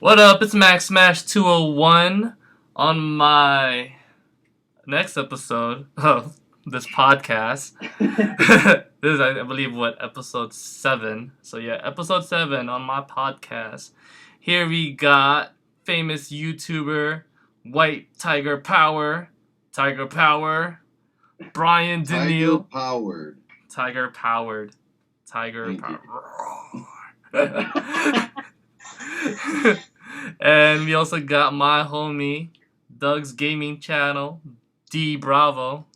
What up? It's Maxxsmash201 on my next episode of this podcast. This is, I believe, episode 7. So yeah, episode 7 on my podcast. Here we got famous YouTuber, White Tiger Power, Brian D.Bravo. Tiger Powered. And we also got my homie, Doug's gaming channel, D.Bravo.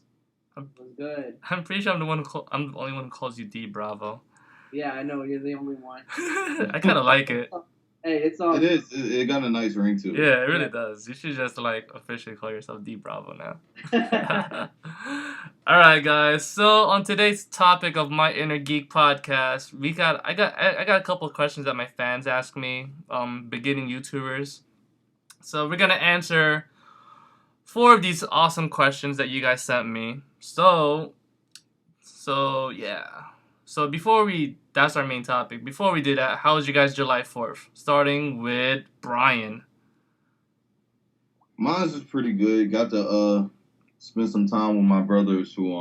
Good. I'm pretty sure I'm the only one who calls you D.Bravo. Yeah, I know, you're the only one. I kind of like it. Hey, it's all. It is. It got a nice ring to it. Yeah, it really does. You should just officially call yourself D.Bravo now. All right, guys. So on today's topic of my Inner Geek podcast, I got a couple of questions that my fans ask me, beginning YouTubers. So we're gonna answer 4 of these awesome questions that you guys sent me. So yeah. So that's our main topic. Before we do that, how was you guys July 4th? Starting with Brian. Mine's was pretty good. Got to spend some time with my brothers who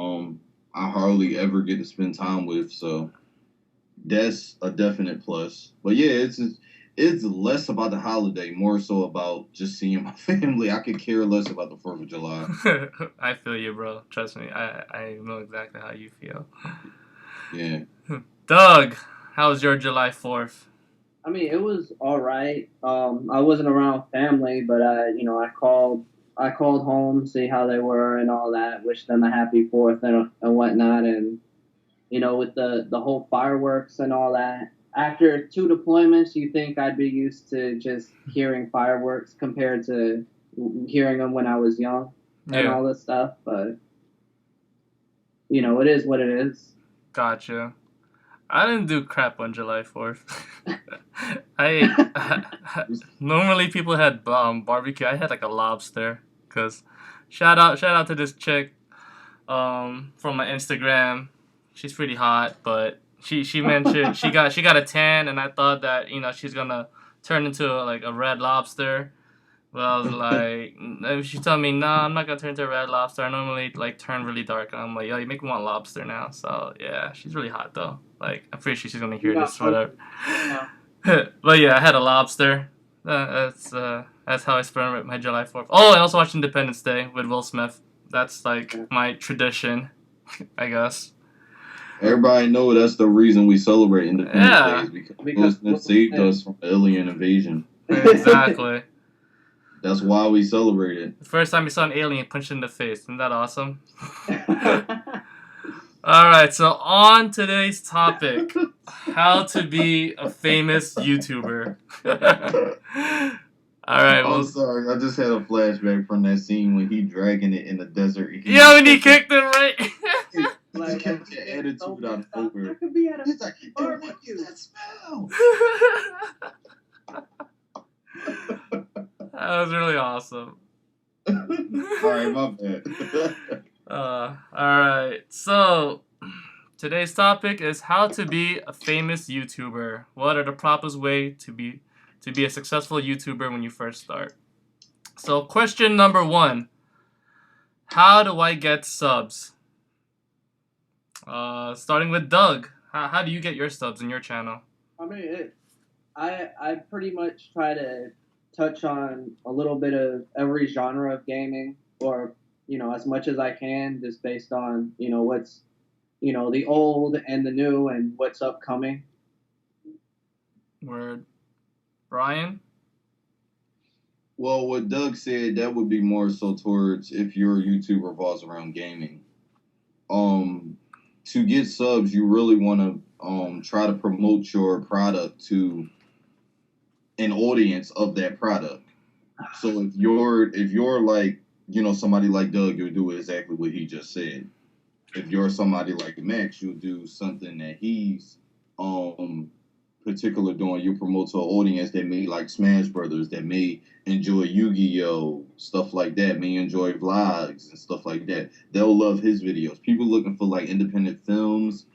I hardly ever get to spend time with, so that's a definite plus. But yeah, it's less about the holiday, more so about just seeing my family. I could care less about the 4th of July. I feel you, bro. Trust me. I know exactly how you feel. Yeah. Doug, how was your July 4th? I mean, it was all right. I wasn't around family, but I called home, see how they were and all that, wish them a happy 4th and whatnot, and with the whole fireworks and all that. After 2 deployments, you think I'd be used to just hearing fireworks compared to hearing them when I was young and all this stuff, but it is what it is. Gotcha. I didn't do crap on July 4th. I normally people had barbecue. I had like a lobster. Cause shout out to this chick from my Instagram. She's pretty hot, but she mentioned she got a tan, and I thought that she's gonna turn into a red lobster. But I was like, she told me, nah, I'm not gonna turn into a red lobster. I normally turn really dark. And I'm like, yo, you make me want lobster now. So yeah, she's really hot though. I'm pretty sure she's gonna hear this, whatever. Yeah. But yeah, I had a lobster. That's how I spent my July 4th. Oh, I also watched Independence Day with Will Smith. That's my tradition, I guess. Everybody know that's the reason we celebrate Independence Day, because Will Smith saved us from alien invasion. Exactly. That's why we celebrate it. The first time we saw an alien punched in the face. Isn't that awesome? Alright, so on today's topic, how to be a famous YouTuber. Alright, I'm sorry, I just had a flashback from that scene when he dragging it in the desert. Yeah, when he kicked him, right? He just kept the attitude out of nowhere. He's like, barbecue, that smell! That was really awesome. Alright, my bad. Alright, so today's topic is how to be a famous YouTuber. What are the proper ways to be a successful YouTuber when you first start? So question number 1. How do I get subs? Starting with Doug. How do you get your subs in your channel? I mean, I pretty much try to touch on a little bit of every genre of gaming, or as much as I can, just based on what's the old and the new and what's upcoming. Word. Brian? Well, what Doug said, that would be more so towards if your YouTube revolves around gaming. To get subs, you really want to try to promote your product to an audience of that product. So if you're like, somebody like Doug, you'll do exactly what he just said. If you're somebody like Max, you'll do something that he's particular doing. You promote to an audience that may like Smash Brothers, that may enjoy Yu-Gi-Oh, stuff like that, may enjoy vlogs and stuff like that. They'll love his videos. People looking for independent films,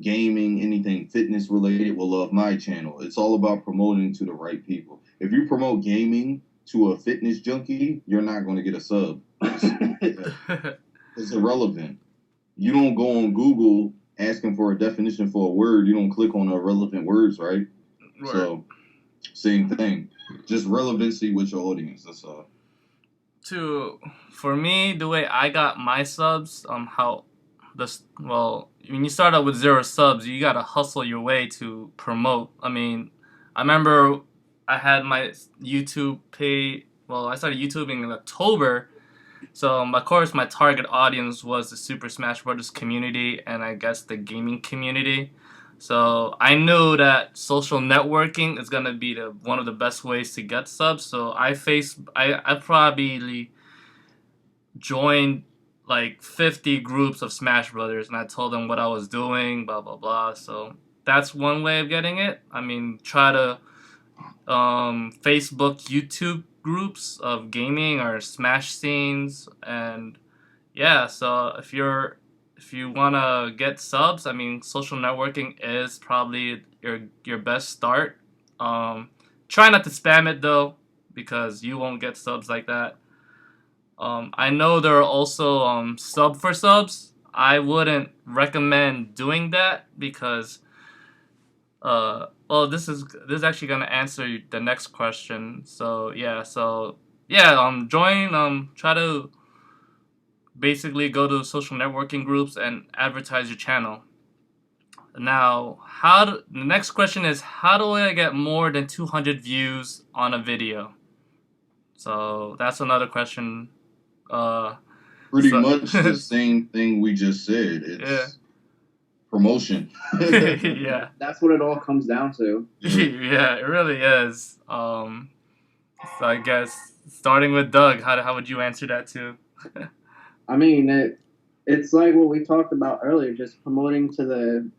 gaming, anything fitness related will love my channel. It's all about promoting to the right people. if you promote gaming to a fitness junkie, you're not going to get a sub. It's irrelevant. You don't go on Google asking for a definition for a word. You don't click on the relevant words, right? So, same thing. Just relevancy with your audience. That's all. For me, the way I got my subs, when you start out with 0 subs, you gotta hustle your way to promote. I mean, I remember I had my YouTube page. Well, I started YouTubing in October, so of course my target audience was the Super Smash Bros. Community and I guess the gaming community. So I knew that social networking is gonna be one of the best ways to get subs. So I probably joined like 50 groups of Smash Brothers, and I told them what I was doing, blah blah blah. So that's one way of getting it. I mean, try to Facebook, YouTube groups of gaming or Smash scenes, and yeah. So if you wanna get subs, I mean, social networking is probably your best start. Try not to spam it though, because you won't get subs like that. I know there are also sub for subs. I wouldn't recommend doing that because this is actually gonna answer the next question. So yeah, try to basically go to social networking groups and advertise your channel. Now, the next question is, how do I get more than 200 views on a video? So that's another question. Pretty much the same thing we just said. It's promotion. Yeah. That's what it all comes down to. Yeah, it really is. So I guess starting with Doug, how would you answer that too? I mean, it's like what we talked about earlier, just promoting to the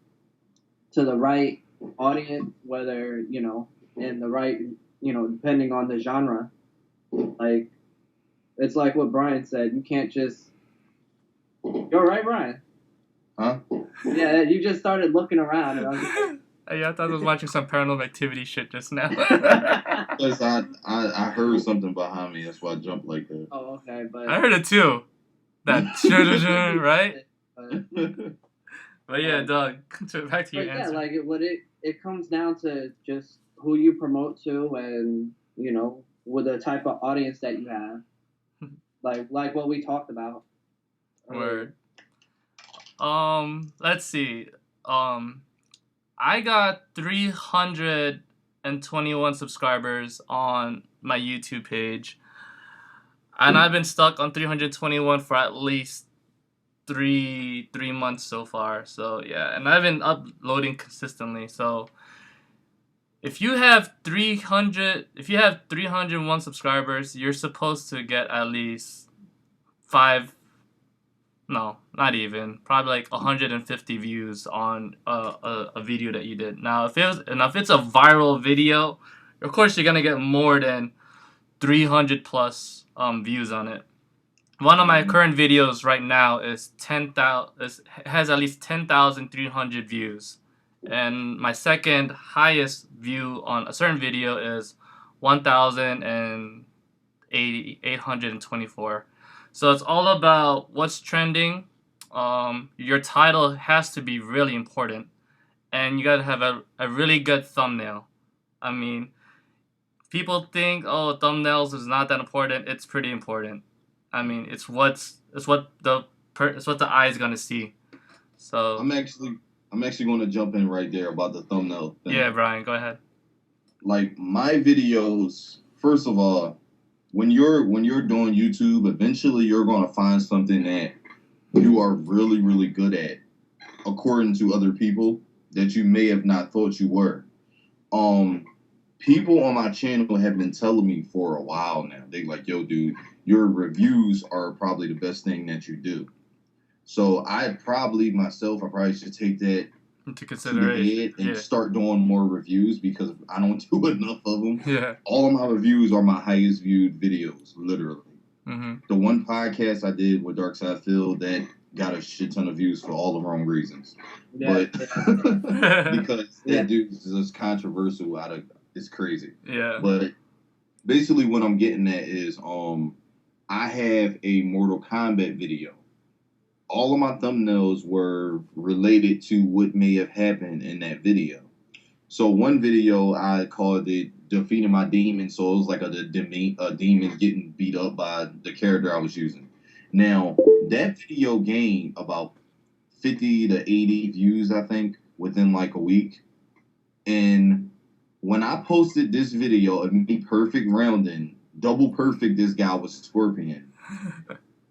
right audience, whether, in the right, depending on the genre. Like, it's like what Brian said. You can't just... You're right, Brian? Huh? Yeah, you just started looking around. And I was like, yeah, I thought I was watching some Paranormal Activity shit just now. Because I heard something behind me. That's why I jumped like that. Oh, okay. But I heard it too. That right? But yeah, Doug, back to your answer. Yeah, like it comes down to just who you promote to, and with the type of audience that you have, like what we talked about. Word. Let's see. I got 321 subscribers on my YouTube page, and I've been stuck on 321 for at least three months so far. So yeah, and I've been uploading consistently. So if you have 301 subscribers, you're supposed to get at least probably like 150 views on a video that you did. Now if it's a viral video, of course you're gonna get more than 300 plus views on it. One of my current videos right now has at least 10,300 views, and my second highest view on a certain video is 1,824. So it's all about what's trending. Your title has to be really important, and you gotta have a really good thumbnail. I mean, people think, thumbnails is not that important. It's pretty important. I mean, it's what the eye is gonna see. So I'm actually going to jump in right there about the thumbnail thing. Yeah, Brian, go ahead. Like my videos, first of all, when you're doing YouTube, eventually you're going to find something that you are really, really good at, according to other people that you may have not thought you were. People on my channel have been telling me for a while now. They like, yo, dude, your reviews are probably the best thing that you do. So I probably should take that into consideration and start doing more reviews, because I don't do enough of them. Yeah. All of my reviews are my highest viewed videos, literally. Mm-hmm. The one podcast I did with Darkside Phil, that got a shit ton of views for all the wrong reasons. Yeah. But because that dude is just controversial it's crazy. Yeah. But basically what I'm getting at is I have a Mortal Kombat video. All of my thumbnails were related to what may have happened in that video. So one video I called it "Defeating My Demon," so it was like a demon getting beat up by the character I was using. Now that video gained about 50 to 80 views, I think, within like a week. And when I posted this video of me perfect rounding, double perfect, this guy was Scorpion.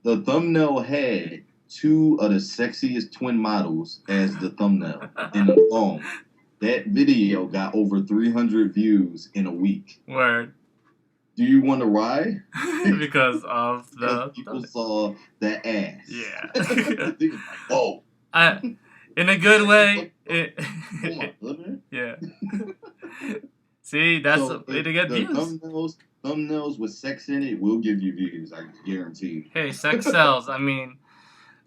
The thumbnail had two of the sexiest twin models as the thumbnail in the phone. That video got over 300 views in a week. Word. Do you wonder why? Because of Because people saw the ass. Yeah. They was like, "Whoa!" In a good way. Oh my goodness. Yeah. See, that's So a way to get the views. thumbnails with sex in it will give you views. I guarantee you. Hey, sex sells. I mean,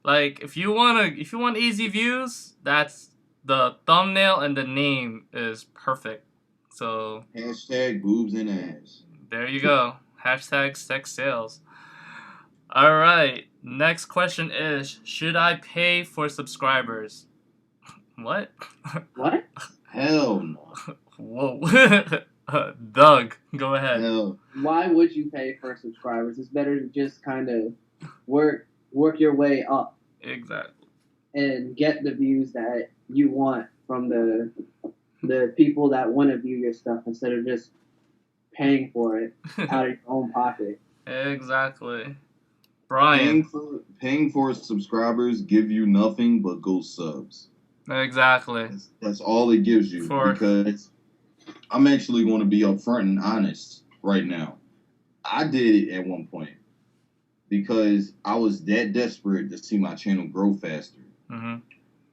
like if you want easy views, that's the thumbnail and the name is perfect. So Hashtag boobs and ass. there you go. Hashtag sex sales. All right. Next question is: should I pay for subscribers? What? What? Hell no. Whoa. Doug, go ahead. Hell. Why would you pay for subscribers? It's better to just kind of work your way up Exactly. and get the views that you want from the people that want to view your stuff instead of just paying for it out of your own pocket. Exactly. Brian. Paying for subscribers give you nothing but ghost subs. Exactly. That's all it gives you. Because I'm actually going to be upfront and honest right now. I did it at one point because I was that desperate to see my channel grow faster. Mm-hmm.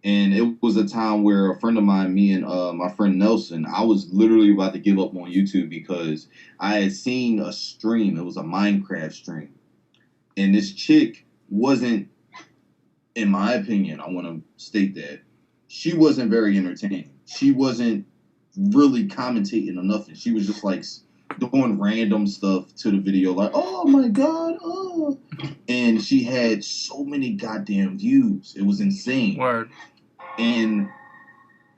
And it was a time where a friend of mine, me and my friend Nelson, I was literally about to give up on YouTube because I had seen a stream. It was a Minecraft stream. And this chick wasn't, in my opinion, I want to state that, she wasn't very entertaining. She wasn't really commentating or nothing. She was just like doing random stuff to the video, like, "Oh my god, oh," and she had so many goddamn views. It was insane. Word. And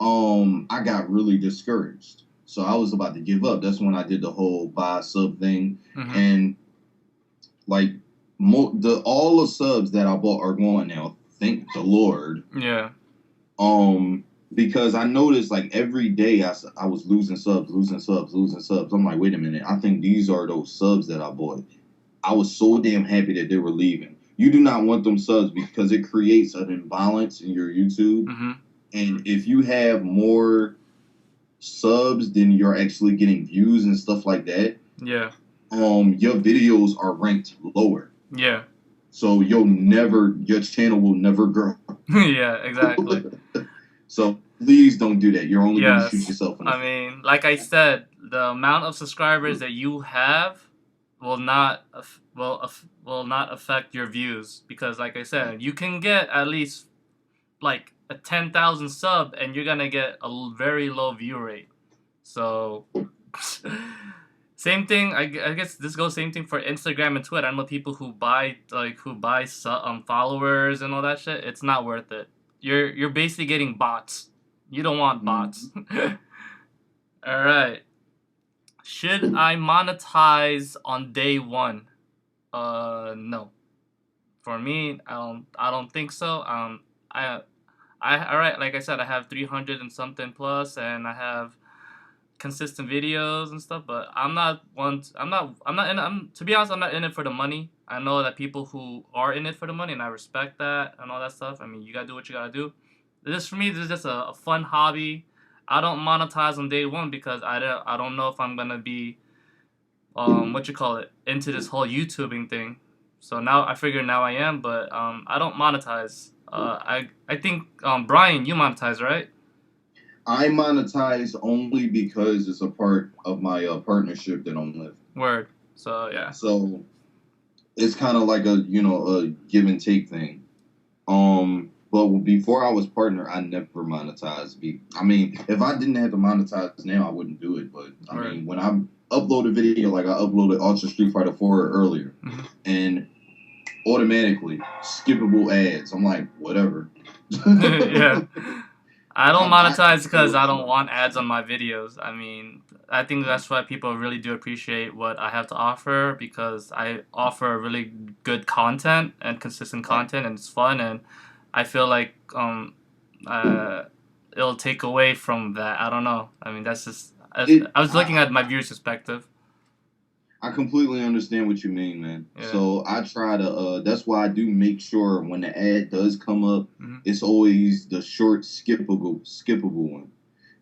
I got really discouraged, so I was about to give up. That's when I did the whole buy a sub thing. Mm-hmm. And like all the subs that I bought are gone now. Thank the Lord. Yeah. Because I noticed like every day I was losing subs. I'm like, wait a minute. I think these are those subs that I bought. I was so damn happy that they were leaving. You do not want them subs because it creates an imbalance in your YouTube. Mm-hmm. And if you have more subs than you're actually getting views and stuff like that, yeah, your videos are ranked lower. Yeah. So your channel will never grow. Yeah, exactly. So please don't do that. You're only going to shoot yourself in the foot. I mean, like I said, the amount of subscribers that you have will not affect your views because, like I said, you can get at least like a 10,000 sub and you're gonna get a very low view rate. So same thing. I guess this goes same thing for Instagram and Twitter. I know people who buy followers and all that shit. It's not worth it. You're basically getting bots. You don't want bots. All right. Should I monetize on day one? No. For me, I don't think so. All right. Like I said, I have 300 and something plus, and I have consistent videos and stuff. But to be honest, I'm not in it for the money. I know that people who are in it for the money, and I respect that and all that stuff. I mean, you gotta do what you gotta do. For me, this is just a fun hobby. I don't monetize on day one because I don't know if I'm gonna be into this whole YouTubing thing. So now I figure now I am, but I don't monetize. I think Brian, you monetize, right? I monetize only because it's a part of my partnership that I'm with. Word. So yeah. So it's kind of like a give and take thing. But before I was partner, I never monetized. I mean, if I didn't have to monetize now, I wouldn't do it. But I mean, when I upload a video, like I uploaded Ultra Street Fighter 4 earlier, and automatically skippable ads. I'm like, whatever. Yeah. I don't monetize because I don't want ads on my videos. I mean, I think that's why people really do appreciate what I have to offer, because I offer really good content and consistent content, and it's fun, and I feel like it'll take away from that. I don't know. I mean, that's just I was looking at my viewers' perspective. I completely understand what you mean, man. Yeah. So I try to. That's why I do make sure when the ad does come up, it's always the short, skippable one.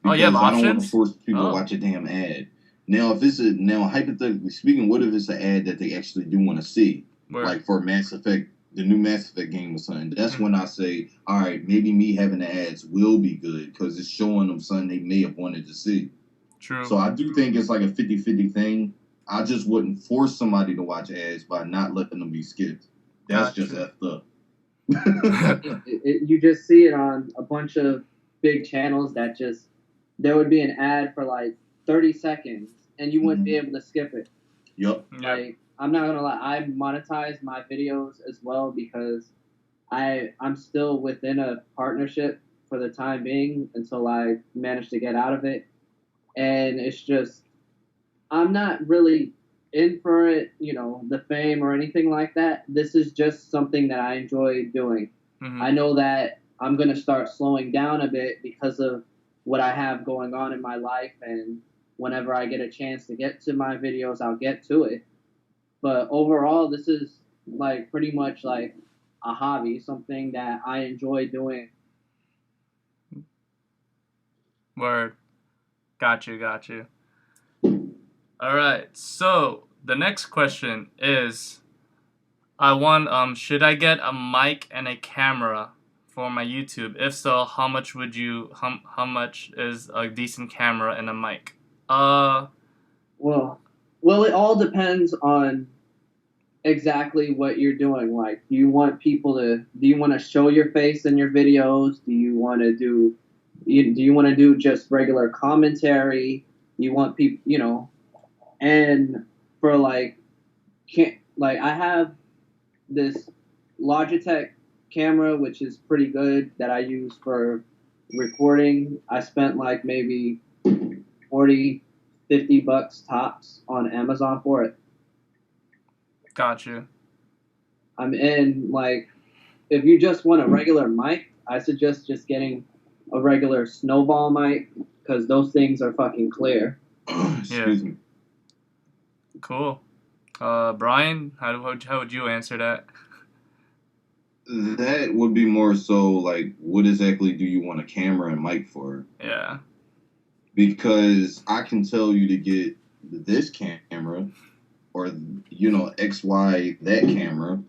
Oh, you have Because I don't want to options? force people to watch a damn ad. Now, if it's hypothetically speaking, what if it's an ad that they actually do want to see, like for Mass Effect, the new Mass Effect game or something? That's when I say, all right, maybe me having the ads will be good because it's showing them something they may have wanted to see. True. So I do think it's like a 50-50 thing. I just wouldn't force somebody to watch ads by not letting them be skipped. That's just effed up. You just see it on a bunch of big channels that just, there would be an ad for like 30 seconds and you wouldn't be able to skip it. Yep. Like, I'm not going to lie, I monetize my videos as well because I'm still within a partnership for the time being until I manage to get out of it. And it's just, I'm not really in for it, the fame or anything like that. This is just something that I enjoy doing. I know that I'm going to start slowing down a bit because of what I have going on in my life. And whenever I get a chance to get to my videos, I'll get to it. But overall, this is like pretty much like a hobby, something that I enjoy doing. Word. Got you. All right. So the next question is, should I get a mic and a camera for my YouTube? If so, how much is a decent camera and a mic? Well, it all depends on exactly what you're doing. Like, do you want to show your face in your videos? Do you want to do just regular commentary? You want people, and for I have this Logitech camera, which is pretty good, that I use for recording. I spent like maybe $40-$50 tops on Amazon for it. Got you. If you just want a regular mic, I suggest just getting a regular snowball mic because those things are fucking clear. Excuse me. Cool. Brian, how would you answer that? That would be more so like, what exactly do you want a camera and mic for? Yeah. Because I can tell you to get this camera or, XY, that camera,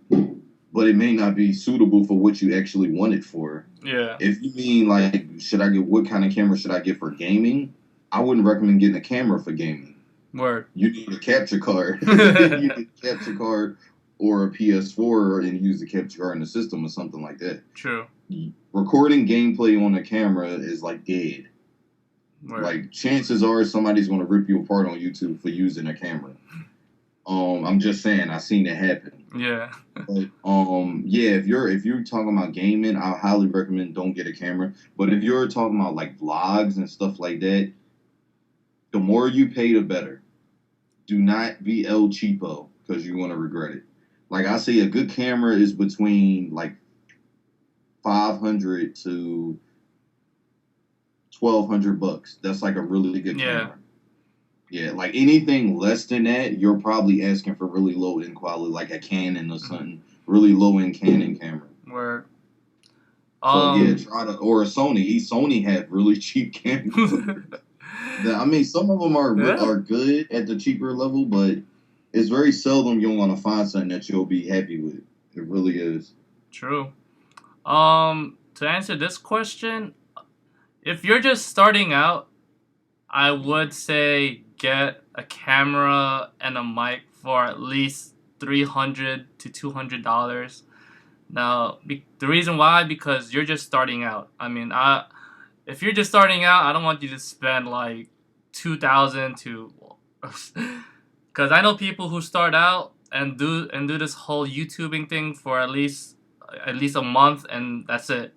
but it may not be suitable for what you actually want it for. Yeah. If you mean like, what kind of camera should I get for gaming? I wouldn't recommend getting a camera for gaming. Word. You need a capture card. You need a capture card or a PS4 and use the capture card in the system or something like that. True. Recording gameplay on a camera is like dead. Word. Like, chances are somebody's going to rip you apart on YouTube for using a camera. I'm just saying, I've seen it happen. Yeah. But if you're talking about gaming, I highly recommend don't get a camera. But if you're talking about like vlogs and stuff like that, the more you pay, the better. Do not be El Cheapo because you're going to regret it. Like I say, a good camera is between like $500 to $1,200. That's like a really good camera. Yeah, like anything less than that, you're probably asking for really low end quality, like a Canon or something. Really low end Canon camera. Word. So or a Sony. Sony had really cheap cameras. I mean, some of them are good at the cheaper level, but it's very seldom you're going to find something that you'll be happy with. It really is. True. To answer this question, if you're just starting out, I would say get a camera and a mic for at least $300 to $200. Now, the reason why, because you're just starting out. I mean, if you're just starting out, I don't want you to spend like $2,000 to Because I know people who start out and do this whole YouTubing thing for at least a month, and that's it.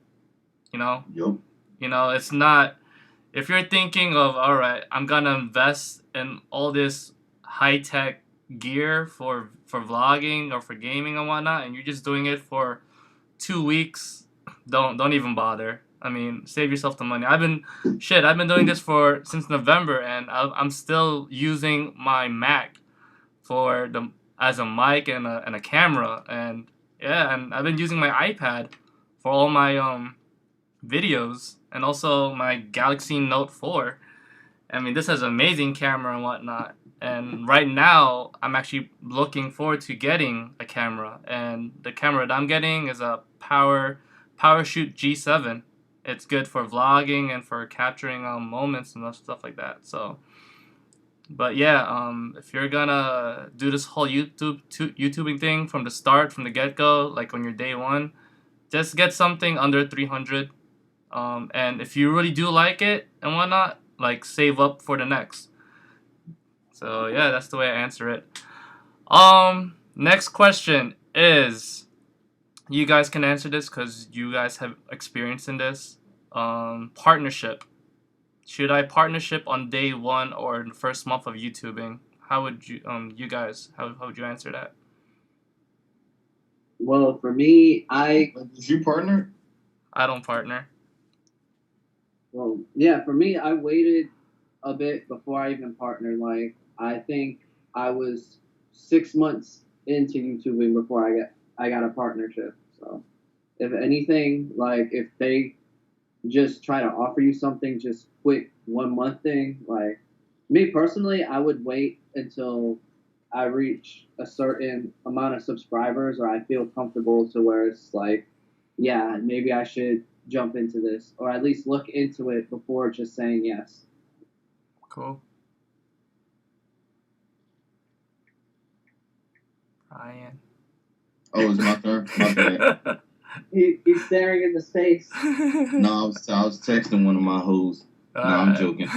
You know, Yup. it's not. If you're thinking of, all right, I'm gonna invest in all this high tech gear for vlogging or for gaming and whatnot, and you're just doing it for 2 weeks, don't even bother. I mean, save yourself the money. I've been doing this for since November, and I'm still using my Mac for the as a mic and a camera, and yeah, and I've been using my iPad for all my videos, and also my Galaxy Note 4. I mean, this has an amazing camera and whatnot. And right now, I'm actually looking forward to getting a camera. And the camera that I'm getting is a PowerShoot G7. It's good for vlogging and for capturing moments and stuff like that. So, but yeah, if you're gonna do this whole YouTubing thing from the start, from the get go, like on your day one, just get something under 300. And if you really do like it and whatnot, like save up for the next. So yeah, that's the way I answer it. Next question is, you guys can answer this because you guys have experience in this. Partnership. Should I partnership on day one or in the first month of YouTubing? How would you guys, how would you answer that? Well, for me, Did you partner? I don't partner. well, yeah, for me, I waited a bit before I even partnered. Like, I think I was 6 months into YouTubing before I got a partnership. So, if anything, like if they just try to offer you something just quick 1 month thing, like me personally, I would wait until I reach a certain amount of subscribers or I feel comfortable to where it's like, yeah, maybe I should jump into this or at least look into it before just saying yes. Cool. Ryan. Oh, it's my turn. My bad. He's staring into space. No, I was texting one of my hoes. No, I'm joking.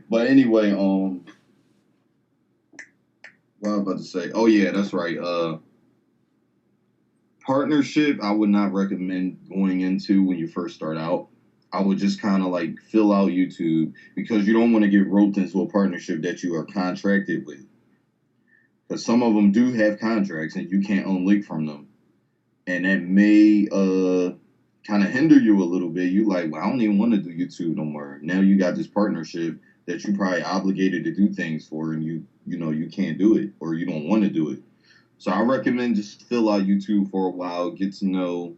But anyway, what I was about to say. Oh yeah, that's right. Partnership, I would not recommend going into when you first start out. I would just kind of like fill out YouTube because you don't want to get roped into a partnership that you are contracted with. Because some of them do have contracts and you can't unlink from them, and that may kind of hinder you a little bit. You like, well, I don't even want to do YouTube no more. Now you got this partnership that you probably obligated to do things for, and you can't do it or you don't want to do it. So I recommend just fill out YouTube for a while, get to know,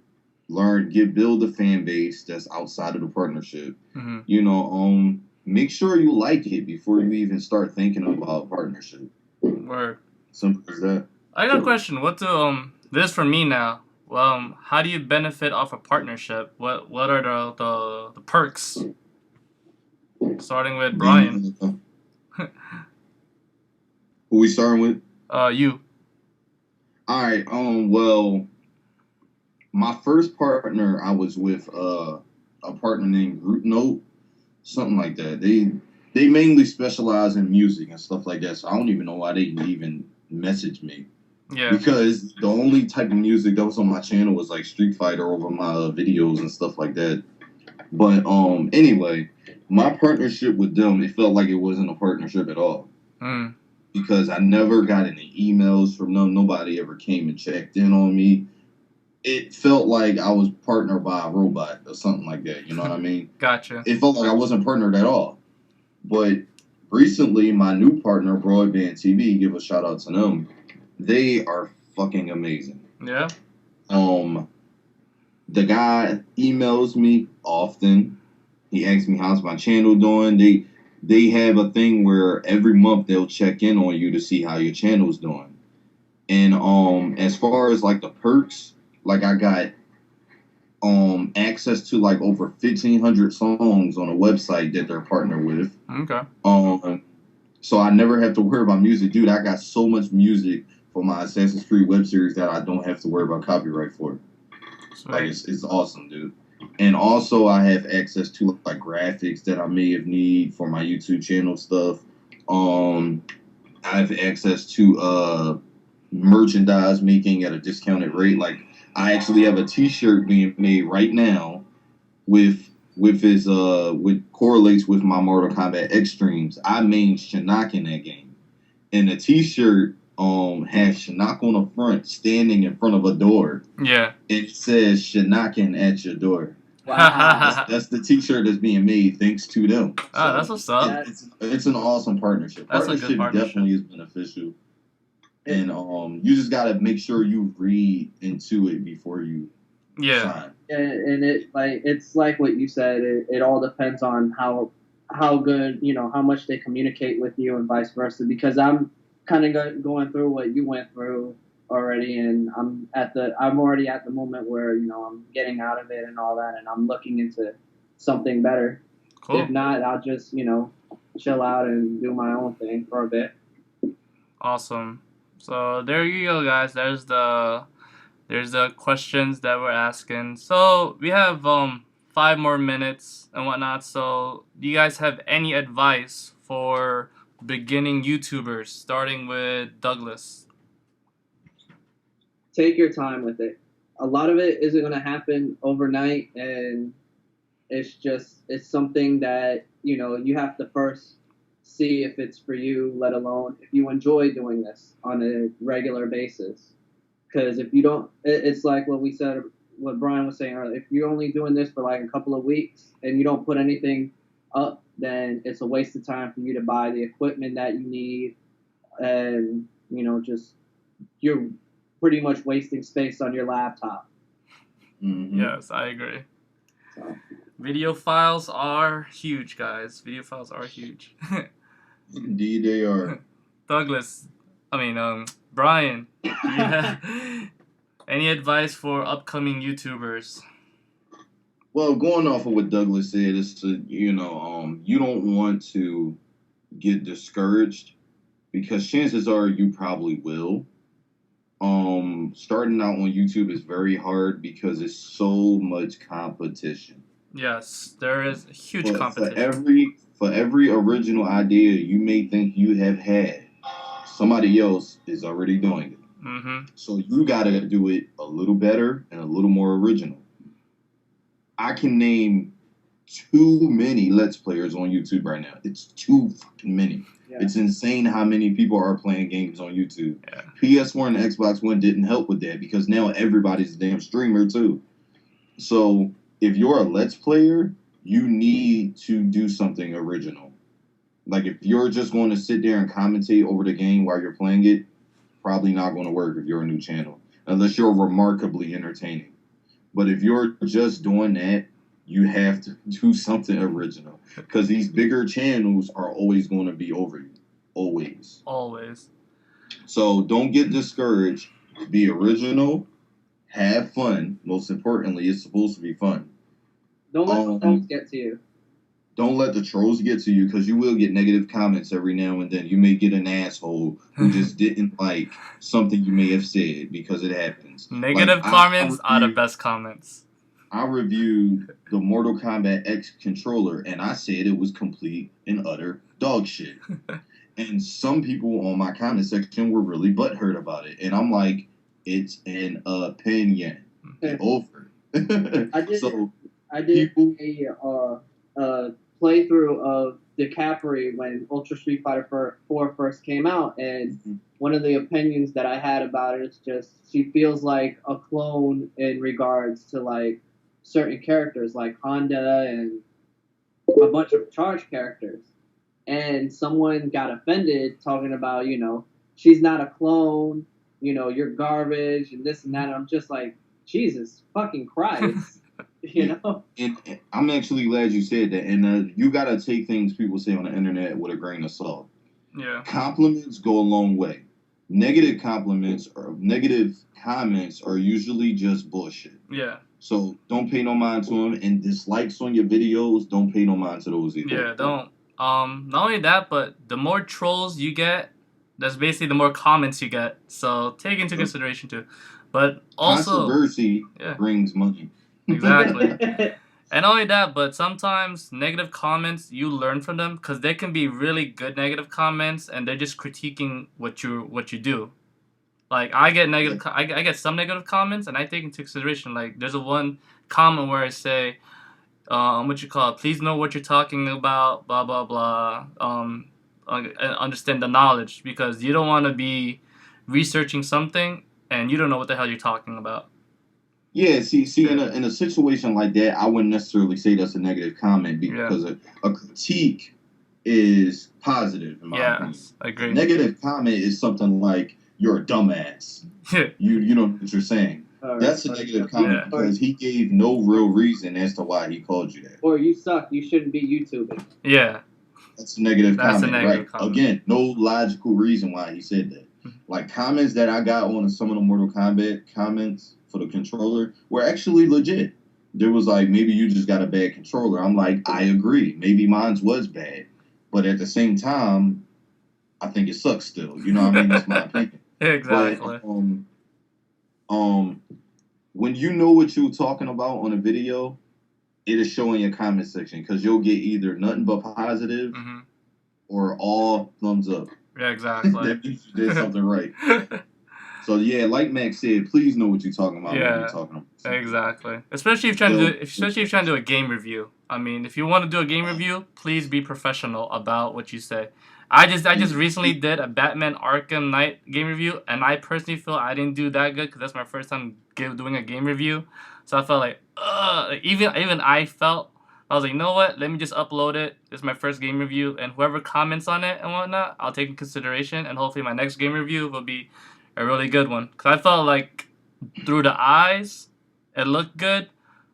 learn, build a fan base that's outside of the partnership. Mm-hmm. Make sure you like it before you even start thinking about partnership. Word. Simple as that. I got a question. This is for me now. How do you benefit off a partnership? What are the perks? Starting with Brian. Who we starting with? You. All right. Well, my first partner, I was with a partner named Group Note, something like that. They mainly specialize in music and stuff like that. So I don't even know why they even message me. Yeah. Because the only type of music that was on my channel was like Street Fighter over my videos and stuff like that. But anyway, my partnership with them, it felt like it wasn't a partnership at all. Mm. Because I never got any emails from them. Nobody ever came and checked in on me. It felt like I was partnered by a robot or something like that. You know what I mean? Gotcha. It felt like I wasn't partnered at all. But recently, my new partner, Broadband TV, give a shout out to them. They are fucking amazing. Yeah. The guy emails me often. He asks me how's my channel doing. They have a thing where every month they'll check in on you to see how your channel's doing. And as far as like the perks, like I got access to like over 1,500 songs on a website that they're partnered with. Okay. So I never have to worry about music. Dude, I got so much music for my Assassin's Creed web series that I don't have to worry about copyright for. Sweet. Like it's awesome, dude. And also, I have access to like graphics that I may have need for my YouTube channel stuff. Um, I have access to merchandise making at a discounted rate. Like I actually have a T-shirt being made right now with correlates with my Mortal Kombat Extremes. I main Shinnok in that game, and the T-shirt has Shinnok on the front, standing in front of a door. Yeah. It says Shinnok at your door. Wow. That's the T-shirt that's being made thanks to them. Oh, that's what's up. It's an awesome partnership. That's a good partnership. Definitely is beneficial. And you just gotta make sure you read into it before you sign. And it's like what you said. It all depends on how good, how much they communicate with you and vice versa. Because I'm kind of going through what you went through already, and I'm already at the moment where I'm getting out of it and all that, and I'm looking into something better. Cool. If not, I'll just chill out and do my own thing for a bit. Awesome. So there you go, guys. There's the questions that we're asking. So we have 5 more minutes and whatnot. So do you guys have any advice for beginning YouTubers, starting with Douglas? Take your time with it. A lot of it isn't going to happen overnight, and it's something that you have to first see if it's for you, let alone if you enjoy doing this on a regular basis. Because if you don't, it's like what Brian was saying earlier. If you're only doing this for like a couple of weeks and you don't put anything up, then it's a waste of time for you to buy the equipment that you need, and you're pretty much wasting space on your laptop. Mm-hmm. Yes, I agree. So. Video files are huge, guys. Video files are huge. Indeed, they are. Douglas, Brian, do you have any advice for upcoming YouTubers? Well, going off of what Douglas said, is you don't want to get discouraged because chances are you probably will. Starting out on YouTube is very hard because it's so much competition. Yes, there is huge competition. For every original idea you may think you have had, somebody else is already doing it. Mm-hmm. So you gotta do it a little better and a little more original. I can name too many Let's Players on YouTube right now. It's too fucking many. Yeah. It's insane how many people are playing games on YouTube. Yeah. PS4 and Xbox One didn't help with that because now everybody's a damn streamer too. So if you're a Let's Player, you need to do something original. Like if you're just going to sit there and commentate over the game while you're playing it, probably not going to work if you're a new channel, unless you're remarkably entertaining. But if you're just doing that, you have to do something original because these bigger channels are always going to be over you. Always. Always. So don't get discouraged. Be original. Have fun. Most importantly, it's supposed to be fun. Don't let the trolls get to you. Don't let the trolls get to you because you will get negative comments every now and then. You may get an asshole who just didn't like something you may have said because it happens. Negative comments are the best comments. I reviewed the Mortal Kombat X controller and I said it was complete and utter dog shit. And some people on my comment section were really butthurt about it. And I'm like, it's an opinion. Get over it. I did a playthrough of DiCaprio when Ultra Street Fighter 4 first came out, and one of the opinions that I had about it is just she feels like a clone in regards to like certain characters like Honda and a bunch of Charge characters. And someone got offended talking about, she's not a clone, you're garbage and this and that. And I'm just like, Jesus fucking Christ. And I'm actually glad you said that. And you got to take things people say on the internet with a grain of salt. Yeah. Compliments go a long way. Negative compliments or negative comments are usually just bullshit. Yeah. So don't pay no mind to them. And dislikes on your videos, don't pay no mind to those either. Yeah, don't. Not only that, but the more trolls you get, that's basically the more comments you get. So take into consideration too. But also, controversy brings money. Exactly. And not only that, but sometimes negative comments, you learn from them because they can be really good negative comments, and they're just critiquing what you do. Like I get Yeah. I get some negative comments, and I take into consideration. Like there's a one comment where I say, what you call it? Please know what you're talking about. Blah blah blah. Understand the knowledge because you don't want to be researching something and you don't know what the hell you're talking about. Yeah, see, Yeah. in a situation like that, I wouldn't necessarily say that's a negative comment Yeah. because a critique is positive in my opinion. Yes, I A agree. negative comment is something like you're a dumbass. You know what you're saying. That's a negative comment Yeah. because he gave no real reason as to why he called you that. Or you suck. You shouldn't be YouTubing. Yeah. That's a negative That's a comment, negative right? comment. Again, no logical reason why he said that. Like comments that I got on some of the Mortal Kombat comments for the controller were actually legit. There was like, maybe you just got a bad controller. I'm like, I agree. Maybe mine's was bad. But at the same time, I think it sucks still. You know what I mean? That's my opinion. Exactly. But when you know what you're talking about on a video, it is showing your comment section because you'll get either nothing but positive or all thumbs up. Yeah, exactly. That means you did something right. So yeah, like Max said, please know what you're talking about when you're talking about something. Exactly. Especially if you're trying to do a game review. I mean, if you want to do a game review, please be professional about what you say. I just recently did a Batman Arkham Knight game review, and I personally feel I didn't do that good because that's my first time doing a game review. So I felt like, even I felt, I was like, you know what? Let me just upload it. It's my first game review, and whoever comments on it and whatnot, I'll take in consideration, and hopefully my next game review will be a really good one. Because I felt like through the eyes, it looked good,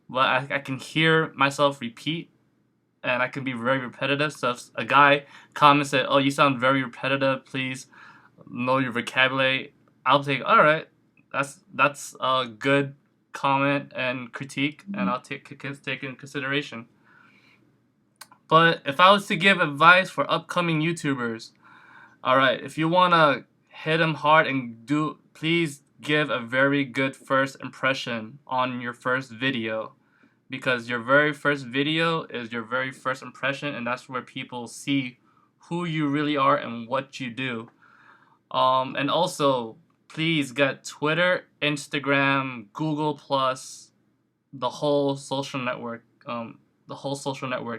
but I can hear myself repeat, and I can be very repetitive. So if a guy comments that, "Oh, you sound very repetitive. Please know your vocabulary," I'll take, all right, that's a good comment and critique, and I'll take in consideration. But if I was to give advice for upcoming YouTubers, all right, if you wanna hit them hard and please give a very good first impression on your first video, because your very first video is your very first impression, and that's where people see who you really are and what you do. And also, please get Twitter, Instagram, Google Plus, the whole social network,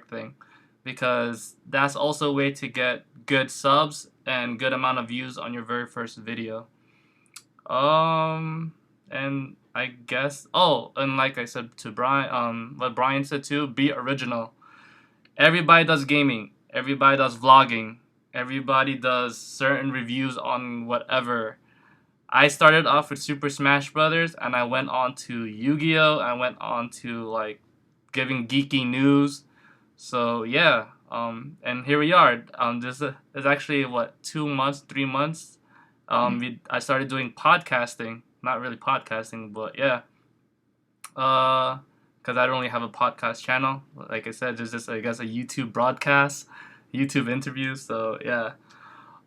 thing, because that's also a way to get good subs and good amount of views on your very first video. And I guess, and like I said to Brian, what Brian said too, be original. Everybody does gaming. Everybody does vlogging. Everybody does certain reviews on whatever. I started off with Super Smash Brothers, and I went on to Yu-Gi-Oh! I went on to like giving geeky news. So yeah, and here we are. This is actually what 2 months, 3 months. I started doing podcasting. Not really podcasting, but yeah. Because I don't really have a podcast channel. Like I said, there's just I guess a YouTube broadcast, YouTube interviews. So yeah.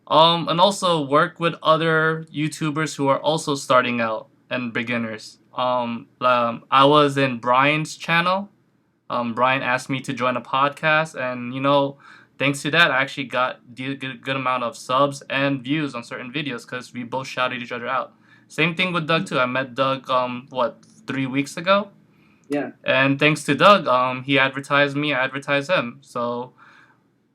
And also work with other YouTubers who are also starting out and beginners. I was in Brian's channel. Brian asked me to join a podcast, and thanks to that, I actually got a good amount of subs and views on certain videos because we both shouted each other out. Same thing with Doug too. I met Doug 3 weeks ago. Yeah. And thanks to Doug, he advertised me, I advertised him. So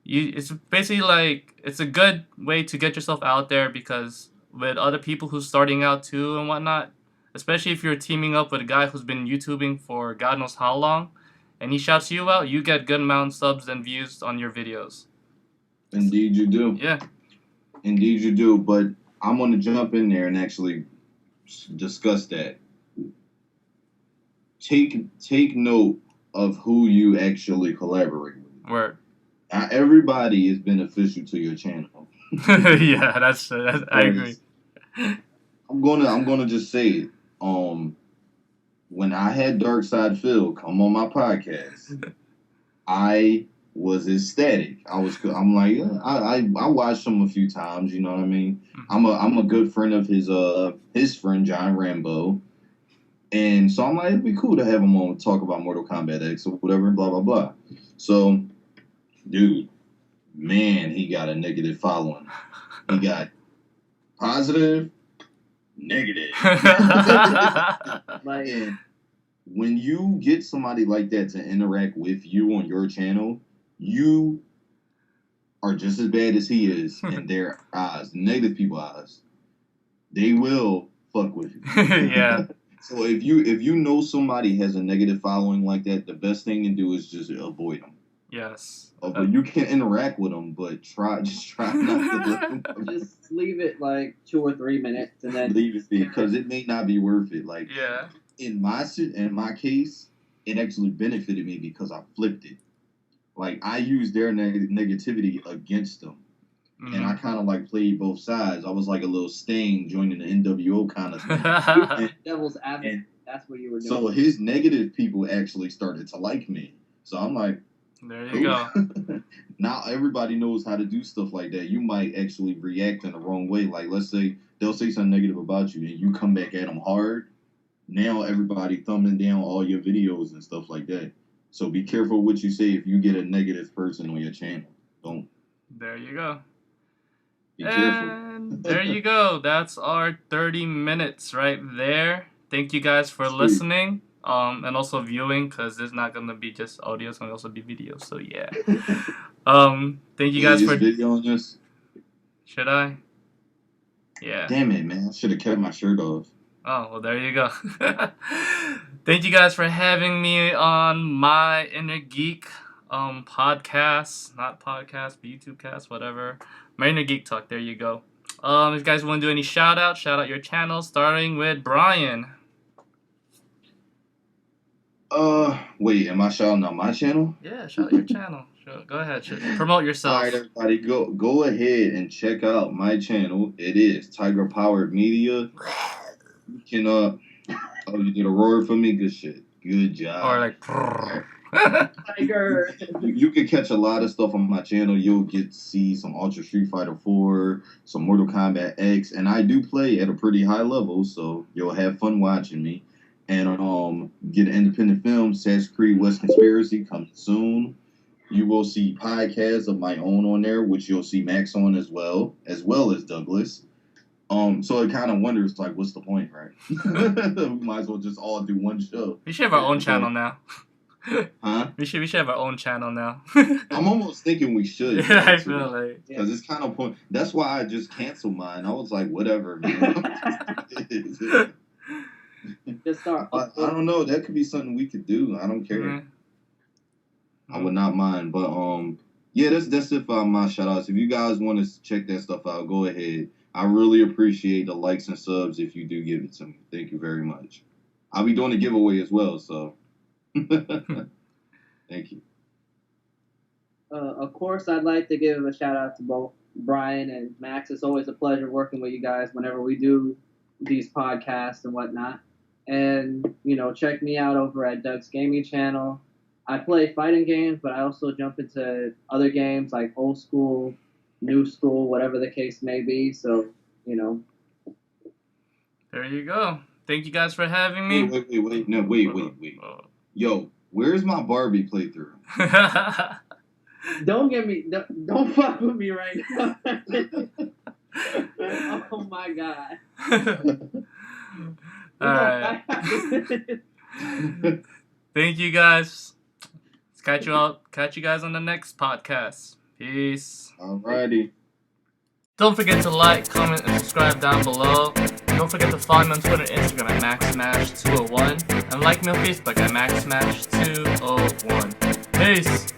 it's basically like it's a good way to get yourself out there because with other people who's starting out too and whatnot, especially if you're teaming up with a guy who's been YouTubing for God knows how long, and he shouts you out, you get good amount of subs and views on your videos. Indeed you do. Yeah. Indeed you do, but I'm going to jump in there and actually discuss that. Take note of who you actually collaborate with. Word. Everybody is beneficial to your channel. Yeah, that's I agree. I'm gonna just say it. When I had Darkside Phil come on my podcast, I was ecstatic. I'm like, I watched him a few times. You know what I mean? I'm a good friend of his friend John Rambo. And so I'm like, it'd be cool to have him on talk about Mortal Kombat X or whatever, blah, blah, blah. So, dude, man, he got a negative following. He got positive, negative. Like, And when you get somebody like that to interact with you on your channel, you are just as bad as he is in their eyes, negative people's eyes. They will fuck with you. Yeah. So if you know somebody has a negative following like that, the best thing to do is just avoid them. Yes. But you can interact with them, but just try not to let them. just leave it like 2 or 3 minutes, and then Leave it because it may not be worth it. Like Yeah. in my case, it actually benefited me because I flipped it. Like I used their negativity against them. And I kind of like played both sides. I was like a little Sting joining the NWO kind of thing. devil's advocate. That's what you were doing. So his negative people actually started to like me. So I'm like, there you go. Now everybody knows how to do stuff like that. You might actually react in the wrong way. Like let's say they'll say something negative about you and you come back at them hard. Now everybody thumbing down all your videos and stuff like that. So be careful what you say if you get a negative person on your channel. Don't. There you go. Be careful. And there you go. That's our 30 minutes right there. Thank you guys for listening, and also viewing, because there's not gonna be just audio, it's gonna also be video. So yeah. Thank you guys for video on this. Should I? Yeah. Damn it, man! I should have kept my shirt off. Oh, well, there you go. Thank you guys for having me on my Inner Geek podcast. Not podcast, but YouTube cast, whatever. My Inner Geek Talk, there you go. If you guys want to do any shout out your channel, starting with Brian. Wait, am I shouting out my channel? Yeah, shout out your channel. Sure, go ahead, promote yourself. All right, everybody, go ahead and check out my channel. It is Tiger Powered Media. You can oh, you did a roar for me. Good shit. Good job. Or like. Tiger. You can catch a lot of stuff on my channel. You'll get to see some Ultra Street Fighter 4, some Mortal Kombat X, and I do play at a pretty high level, so you'll have fun watching me. And get an independent film, Assassin's Creed West Conspiracy, coming soon. You will see podcasts of my own on there, which you'll see Max on as well as Douglas. So it kind of wonders, like, what's the point, right? We might as well just all do one show. We should have our own channel now. Huh? We should have our own channel now. I'm almost thinking we should. Yeah, I feel like. Because it's kind of point. That's why I just canceled mine. I was like, whatever, man. Just start. I don't know. That could be something we could do. I don't care. Mm-hmm. I would not mind. But yeah, that's it for my shout outs. If you guys want to check that stuff out, go ahead. I really appreciate the likes and subs if you do give it to me. Thank you very much. I'll be doing a giveaway as well, so thank you. Of course, I'd like to give a shout out to both Brian and Max. It's always a pleasure working with you guys whenever we do these podcasts and whatnot. And, check me out over at Doug's Gaming channel. I play fighting games, but I also jump into other games like old school, new school, whatever the case may be. So, There you go. Thank you guys for having me. Wait. No, wait. Yo, where's my Barbie playthrough? Don't fuck with me right now. Oh my God. All right. Thank you guys. Catch you guys on the next podcast. Peace. Alrighty. Don't forget to like, comment, and subscribe down below. Don't forget to follow me on Twitter and Instagram at Maxxsmash201. And like me on Facebook at Maxxsmash201. Peace.